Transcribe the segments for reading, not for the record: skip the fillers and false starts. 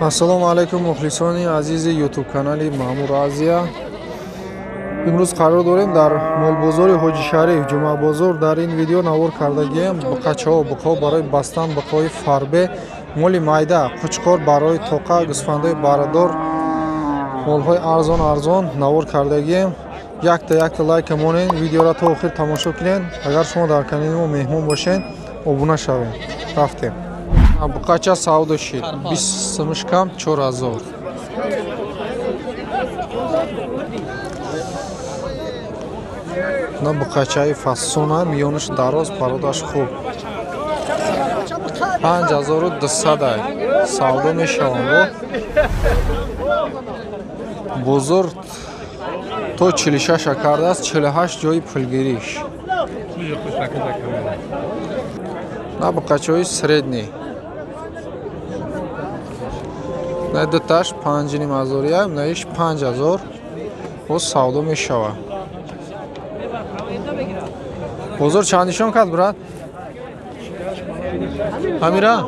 ассалому алайкум мухлисони азизи ютуб канали Маъмур Азия. имрӯз қарор дорем дар молбозори ҳоҷи шариф ҷумъа бозор дар ин видео навор кардагием буқачаҳо буқҳо барои бастан буқҳои фарбе моли майда қучқор барои тоқа гӯсфандои барадор молҳои арзон навор кардагием. Якта лайка монен видеоро то охир тамошо кунед. Агар шумо дар канали мо меҳмон бошед обуна шавед. Рафтем. Буқача савдо шид 20 сумушкам 4000. На буқачаи фасона миёнаш дароз пародаш хуб 5200 савдо мешавам. Бозор то 46 кардааст 48 ҷои пулгириш. На буқачаҳои средни на дуташ 5500 наиш 5000 боз савдо мешава. бозор чандишон кард брат? Амира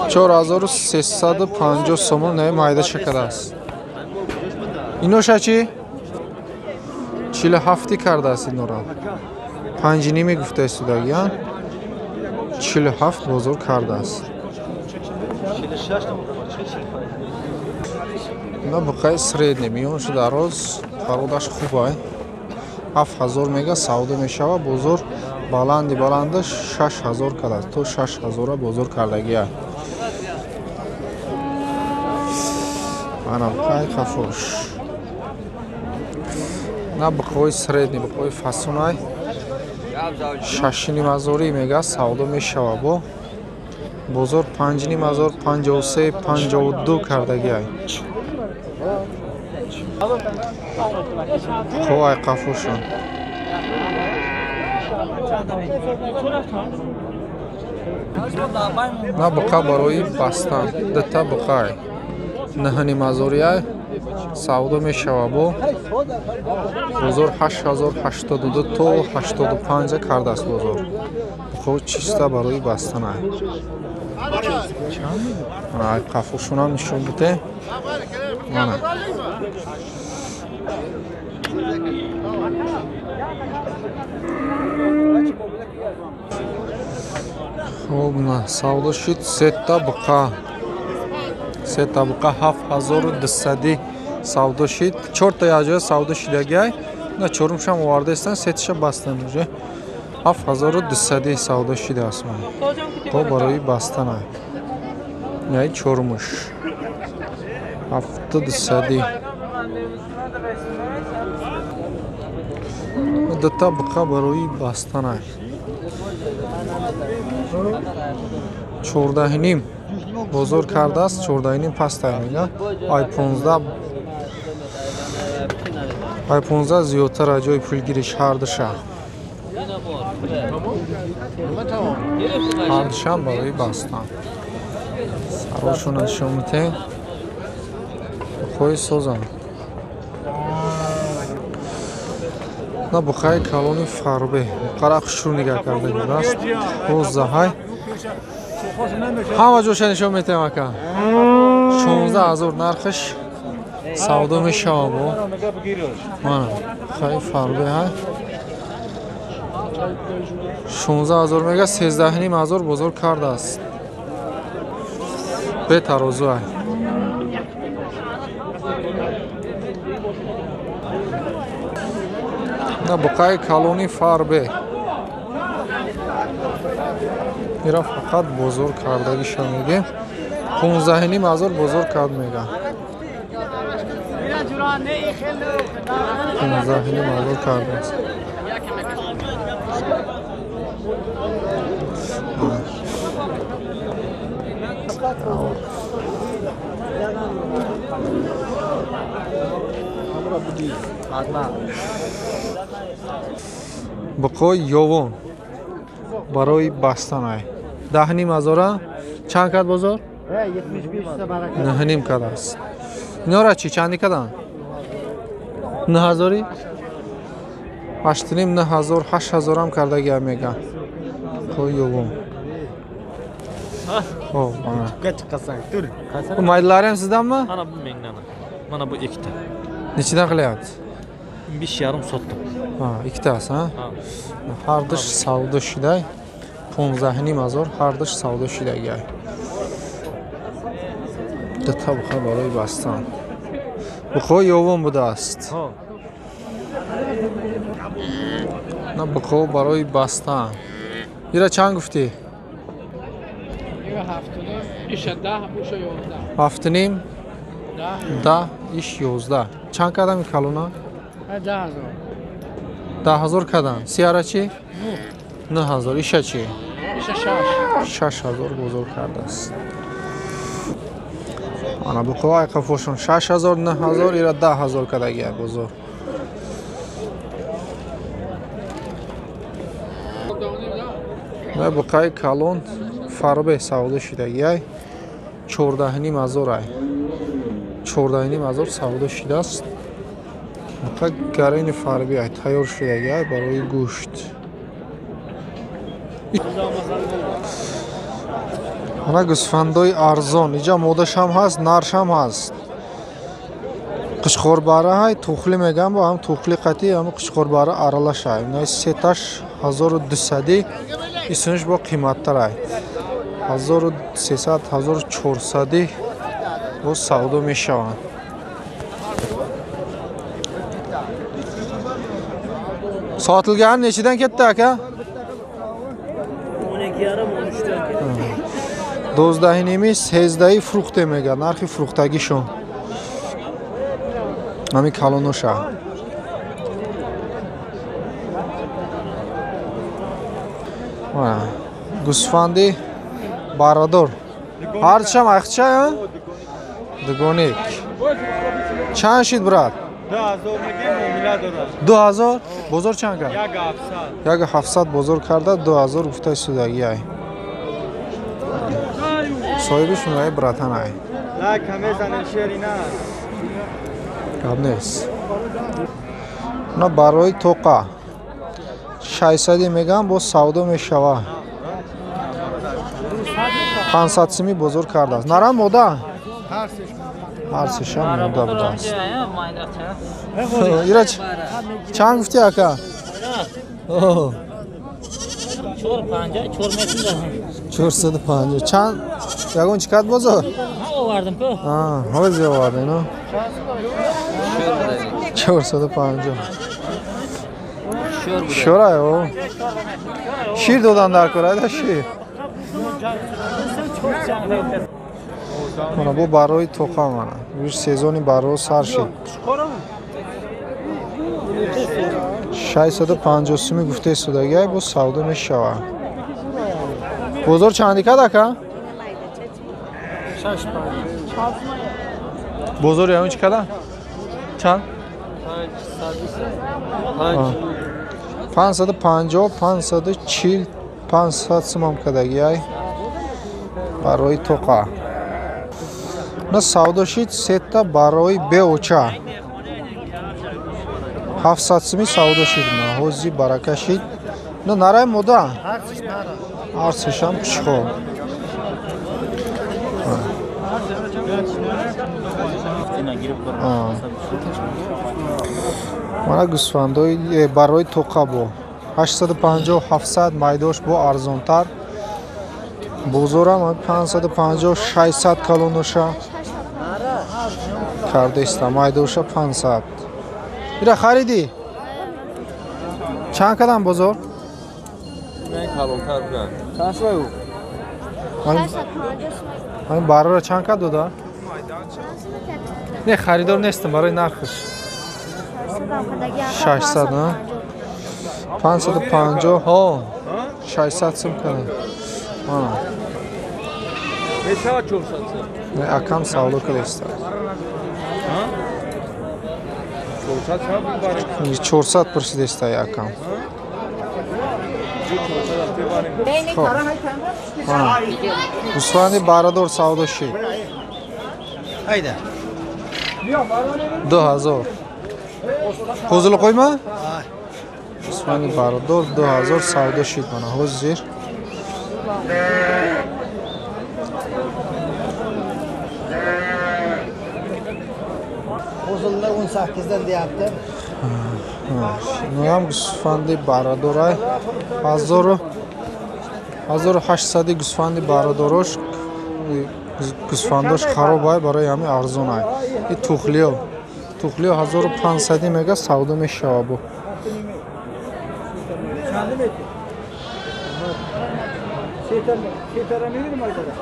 4350 сомон наи майда шакадааст. Иноша чи 47 кардааст инора 5 гуфтааст дагиян 47 бозор кардааст. на буқаи средни миёнаш дароз пародаш хубай 7000 мега савдо мешава. бозор баланда 6000 кардааст то 6000 бозор кардагия. ана буқаи хафош на буқаи средни буқаи фасунай 6500 мега савдо мешава. бо бозор 5000 53 52 кардагия. ховай қафушон на буқа барои бастан дата буқай 9000 савдо мешава. бо бозор 8082 то 85 кардааст. бозор буқа чиста барои бастан ай ай қафушонам нишон буде мана хоб на савдо шид сета буқа 7200 савдо шид 4 та яҷоя савдо шидагиай на чорумшам овардаистан сетиша бастан уже 7200 савдо шидааст. ман то барои бастан ай яй чормуш 7200 дата буқа барои бастан ай 14 бозор кардааст 14 пастай мега ай 15 зиёдтар ҷои пулгириш ҳардуша ҳардушам барои бастан сарошон нишон медиҳем. буқои созам на буқаи калони фарбе буқара хушрӯ нигоҳ кардагиаст. розаҳай ҳама ҷоша нишон медиҳем. ака 16000 нархаш савдо мешава. бо мана буқаи фарбе ҳай 16000 мега 13500 бозор кардааст. бетарозу ай на буқаи калони фарбе ира фақат бозор кардагиша мегем 15000 бозор кард мега 15000 кардааст. буқои ёвон барои бастан ай 10000 чанд кард бозор 9 кардааст. инора чи чанди кадан 9000 8 9000 8000 ам кардагия мега буқои ёвон Xo'p, mana. Kaç kasan dur. Bu maydalar ham sizdanmi? Mana bu mendan. Mana bu ikkita. Nechidan qilyapti? 5,5 sotdim. Ha, ikkitasi, ha? Ha. Har dish savdo shiday. 15,5 har dish savdo shidaga. Data bu baroy bastan. Bu qo'y yovon bude ast. Ha. Na bu qo'y baroy bastan. Ira chang gufti? İşe 10, bu şey 11. Haftaning 10, ish 11. Chang kadam kalona? Ha 10,000. 10,000 kadan. Siyarachi? 9,000. Ishachi? İşe 6,000 bozor kardast. Ana bu qo'y qafoshon 6,000, 9,000 ira 10,000 kadaga bozor. Na bu qo'y kalon farbe savdo shidagay 14,5 ay. 14,5 savdo shidast. Faqat garini farbi ay tayyor shidagay baroy go'sht. Ana gusfandoy arzon, ija modash ham hast, narsh ham hast. Qishqorbara hay tuxli megan bo ham tuxli qati ham qishqorbara aralash ay. Nay setash 1200 isunish bo qiymattar ay. 1300 1400 bu savdo meshavan. Sotilgan nechidan ketdi aka? 12,5-13dan ketdi. 12,5 13 frukt megan, narxi fruktagishon. Nami kalonosha. Va gusfandi barador. Harcham axcha, ha? Dugonik. Chand shid brat? 2000 میگه معامله داره 2000 bozor chand kard? 1700 1700 bozor karda 2000 guftay sudagi ay. Sohibi shunday bratan ay. لا کمه زنن شعری نه Gap nest. Buna baroy toqa 600 megan bu savdo meshava. 500 simi bozor kardas. Naram moda? Har sesham moda budas. Iraç. Chang gufti aka? Oh. Chor panja, chor metinda. 450. Chand yagon chiqadi bozor? Ha, ovardim ku. Ha, hozir yo'qadi, no? 450. Sho'ray o. Shir dodan dar ko'radi, shir. Mana bu baroy toqa mana. Bu sezoni baro sarshi. 650 sumi gufte sudagi bu savdo meshava. Bozor chandi kad aka? Bozor yani kada? Chand? 550, 540, 500 sumam kadagi ay. Baroy toqa. Na savdo shid setta baroy beocha. 700 sumi savdo shid ma. Hozi baraka shid. Na naray moda. Arsisham qishqo. Mana gusfandoy baroy toqa bo 850 700 maydosh bo arzontar. Bozoram 550 600 kalonosha. Kardesta maydosha 500. Ira xaridi. Chand kadam bozor? Men kalontar bilan. Hani barora chand kad doda? Ne xaridor nestim baroy narxish. 600 ha? 550 ha 600 sum kadam. Ha. Mesela çok satsa Ne akam savdo qilishdi. çok satsa bu bari 400 pursidesta akam. Gusfandi barador savdo shi. Haydi 2000. Qo'zil qo'yma? Gusfandi barador 2000 savdo shi mana hozir. Bozullar 18'den deyapti. Нуам гӯсфанди барадорай 1800 гӯсфанди барадорош гӯсфандош харобай барои ҳами арзонай. И тухлиё 1500 мега савдо мешава бо. Şeytan, şeytana mı arkadaş?